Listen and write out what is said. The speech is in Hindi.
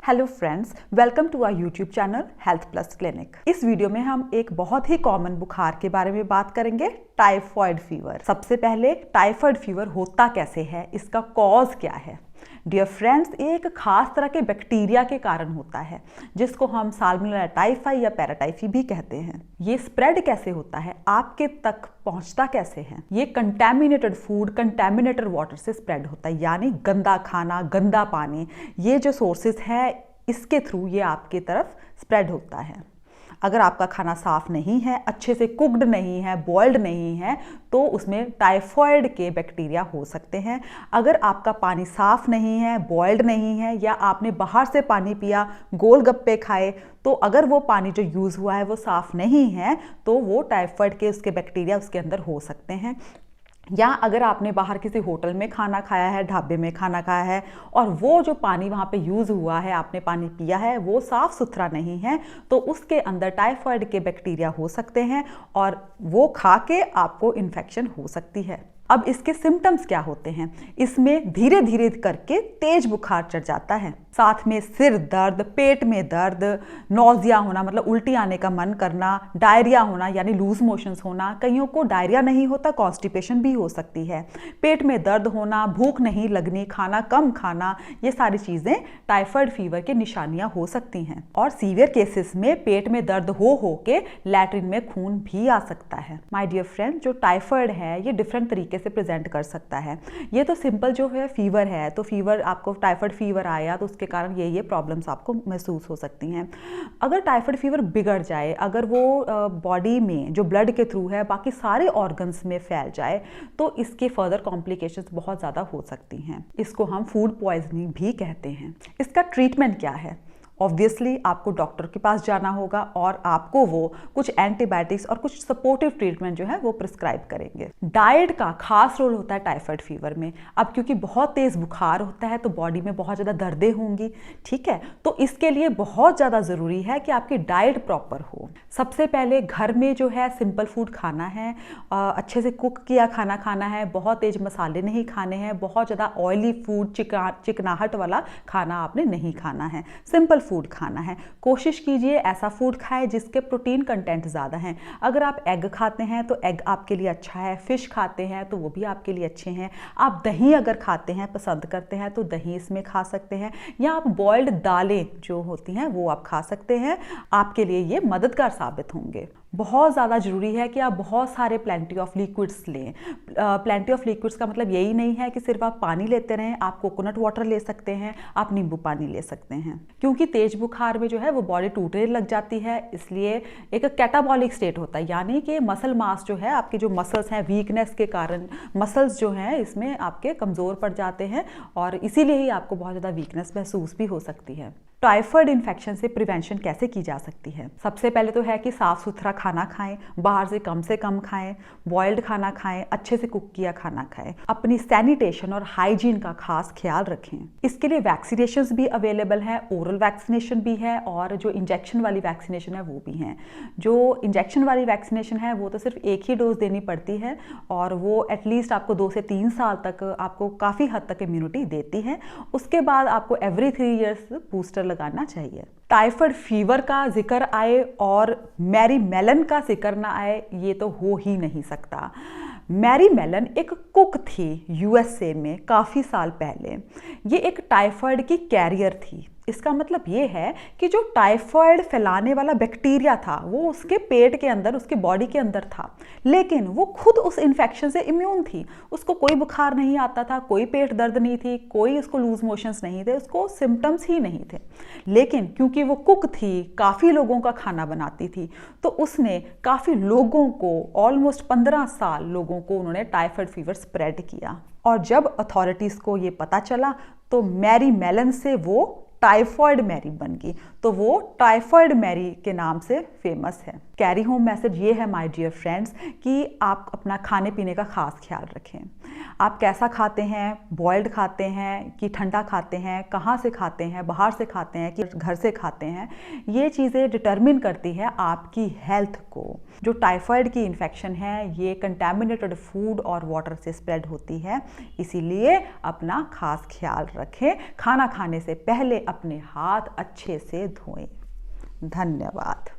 Hello friends, welcome to our YouTube channel health plus clinic. इस वीडियो में हम एक बहुत ही कॉमन बुखार के बारे में बात करेंगे, टाइफॉइड फीवर। सबसे पहले टाइफॉइड फीवर होता कैसे है, इसका कॉज क्या है। डियर फ्रेंड्स, ये एक खास तरह के बैक्टीरिया के कारण होता है जिसको हम साल्मोनेला टाइफाई या पैराटाइफी भी कहते हैं। ये स्प्रेड कैसे होता है, आपके तक पहुंचता कैसे है। ये कंटैमिनेटेड फूड, कंटैमिनेटेड वाटर से स्प्रेड होता है, यानी गंदा खाना, गंदा पानी, ये जो सोर्सेज है इसके थ्रू ये आपके तरफ स्प्रेड होता है। अगर आपका खाना साफ नहीं है, अच्छे से कुक्ड नहीं है, बॉइल्ड नहीं है, तो उसमें टाइफॉइड के बैक्टीरिया हो सकते हैं। अगर आपका पानी साफ नहीं है, बॉइल्ड नहीं है, या आपने बाहर से पानी पिया, गोलगप्पे खाए, तो अगर वो पानी जो यूज़ हुआ है वो साफ नहीं है, तो वो टाइफॉइड के उसके बैक्टीरिया उसके अंदर हो सकते हैं। या अगर आपने बाहर किसी होटल में खाना खाया है, ढाबे में खाना खाया है, और वो जो पानी वहाँ पे यूज़ हुआ है, आपने पानी पिया है, वो साफ़ सुथरा नहीं है, तो उसके अंदर टाइफॉइड के बैक्टीरिया हो सकते हैं और वो खा के आपको इन्फेक्शन हो सकती है। अब इसके सिम्टम्स क्या होते हैं, इसमें धीरे धीरे करके तेज बुखार चढ़ जाता है, साथ में सिर दर्द, पेट में दर्द, नौजिया होना मतलब उल्टी आने का मन करना, डायरिया होना यानी लूज मोशंस होना, कईयों को डायरिया नहीं होता, कॉन्स्टिपेशन भी हो सकती है, पेट में दर्द होना, भूख नहीं लगनी, खाना कम खाना, ये सारी चीज़ें टाइफॉइड फीवर की निशानियां हो सकती हैं। और सीवियर केसेस में पेट में दर्द हो के लैट्रिन में खून भी आ सकता है। माय डियर फ्रेंड, जो टाइफॉइड है ये डिफरेंट तरीके से प्रेजेंट कर सकता है। ये तो सिंपल जो है फीवर है, तो फीवर आपको टाइफॉइड फीवर आया तो उसके कारण ये प्रॉब्लम्स आपको महसूस हो सकती हैं। अगर टाइफॉइड फीवर बिगड़ जाए, अगर वो बॉडी में जो ब्लड के थ्रू है बाकी सारे ऑर्गन्स में फैल जाए, तो इसके फर्दर कॉम्प्लिकेशंस बहुत ज़्यादा हो सकती हैं। इसको हम फूड पॉइजनिंग भी कहते हैं। इसका ट्रीटमेंट क्या है? ऑब्वियसली आपको डॉक्टर के पास जाना होगा और आपको वो कुछ एंटीबायोटिक्स और कुछ सपोर्टिव ट्रीटमेंट जो है वो प्रिस्क्राइब करेंगे। डाइट का खास रोल होता है टाइफॉइड फीवर में। अब क्योंकि बहुत तेज बुखार होता है तो बॉडी में बहुत ज़्यादा दर्दें होंगी, ठीक है, तो इसके लिए बहुत ज़्यादा ज़रूरी है कि आपकी डाइट प्रॉपर हो। सबसे पहले घर में जो है सिंपल फूड खाना है, अच्छे से कुक किया खाना खाना है, बहुत तेज मसाले नहीं खाने हैं, बहुत ज़्यादा ऑयली फूड, चिकनाहट वाला खाना आपने नहीं खाना है, सिंपल फूड खाना है। कोशिश कीजिए ऐसा फूड खाएं जिसके प्रोटीन कंटेंट ज़्यादा हैं। अगर आप एग खाते हैं तो एग आपके लिए अच्छा है, फिश खाते हैं तो वो भी आपके लिए अच्छे हैं। आप दही अगर खाते हैं, पसंद करते हैं, तो दही इसमें खा सकते हैं, या आप बॉइल्ड दालें जो होती हैं वो आप खा सकते हैं। आपके लिए ये मददगार साबित होंगे। बहुत ज़्यादा ज़रूरी है कि आप बहुत सारे प्लेंटी ऑफ लिक्विड्स लें। प्लेंटी ऑफ लिक्विड्स का मतलब यही नहीं है कि सिर्फ आप पानी लेते रहें, आप कोकोनट वाटर ले सकते हैं, आप नींबू पानी ले सकते हैं, क्योंकि तेज बुखार में जो है वो बॉडी टूटने लग जाती है, इसलिए एक कैटाबॉलिक स्टेट होता है, यानी कि मसल मास जो है, आपके जो मसल्स हैं, वीकनेस के कारण मसल्स जो हैं इसमें आपके कमज़ोर पड़ जाते हैं और इसीलिए ही आपको बहुत ज़्यादा वीकनेस महसूस भी हो सकती है। टाइफॉइड इन्फेक्शन से प्रिवेंशन कैसे की जा सकती है? सबसे पहले तो है कि साफ़ सुथरा खाना खाएं, बाहर से कम खाएं, बॉइल्ड खाना खाएं, अच्छे से कुक किया खाना खाएं, अपनी सैनिटेशन और हाइजीन का खास ख्याल रखें। इसके लिए वैक्सीनेशंस भी अवेलेबल हैं, ओरल वैक्सीनेशन भी है और जो इंजेक्शन वाली वैक्सीनेशन है वो भी हैं। जो इंजेक्शन वाली वैक्सीनेशन है वो तो सिर्फ एक ही डोज देनी पड़ती है और वो एटलीस्ट आपको 2 से 3 साल तक आपको काफ़ी हद तक इम्यूनिटी देती है। उसके बाद आपको एवरी 3 ईयर्स बूस्टर लगाना चाहिए। टाइफॉइड फीवर का जिक्र आए और मैरी मेलन का जिक्र ना आए, ये तो हो ही नहीं सकता। मैरी मेलन एक कुक थी यूएसए में काफ़ी साल पहले। ये एक टाइफॉइड की कैरियर थी। इसका मतलब ये है कि जो टाइफॉइड फैलाने वाला बैक्टीरिया था वो उसके पेट के अंदर, उसके बॉडी के अंदर था, लेकिन वो खुद उस इन्फेक्शन से इम्यून थी। उसको कोई बुखार नहीं आता था, कोई पेट दर्द नहीं थी, कोई उसको लूज मोशंस नहीं थे, उसको सिम्टम्स ही नहीं थे। लेकिन क्योंकि वो कुक थी, काफ़ी लोगों का खाना बनाती थी, तो उसने काफ़ी लोगों को, ऑलमोस्ट 15 साल लोगों को उन्होंने टाइफॉइड फीवर स्प्रेड किया। और जब अथॉरिटीज़ को ये पता चला तो मैरी मेलन से वो टाइफॉइड मैरी बन गई, तो वो टाइफॉइड मैरी के नाम से फेमस है। कैरी होम मैसेज ये है माय डियर फ्रेंड्स कि आप अपना खाने पीने का खास ख्याल रखें। आप कैसा खाते हैं, बॉइल्ड खाते हैं कि ठंडा खाते हैं, कहाँ से खाते हैं, बाहर से खाते हैं कि घर से खाते हैं, ये चीज़ें डिटरमिन करती है आपकी हेल्थ को। जो टाइफाइड की इन्फेक्शन है ये कंटेमिनेटेड फूड और वाटर से स्प्रेड होती है, इसीलिए अपना खास ख्याल रखें। खाना खाने से पहले अपने हाथ अच्छे से धोएं। धन्यवाद।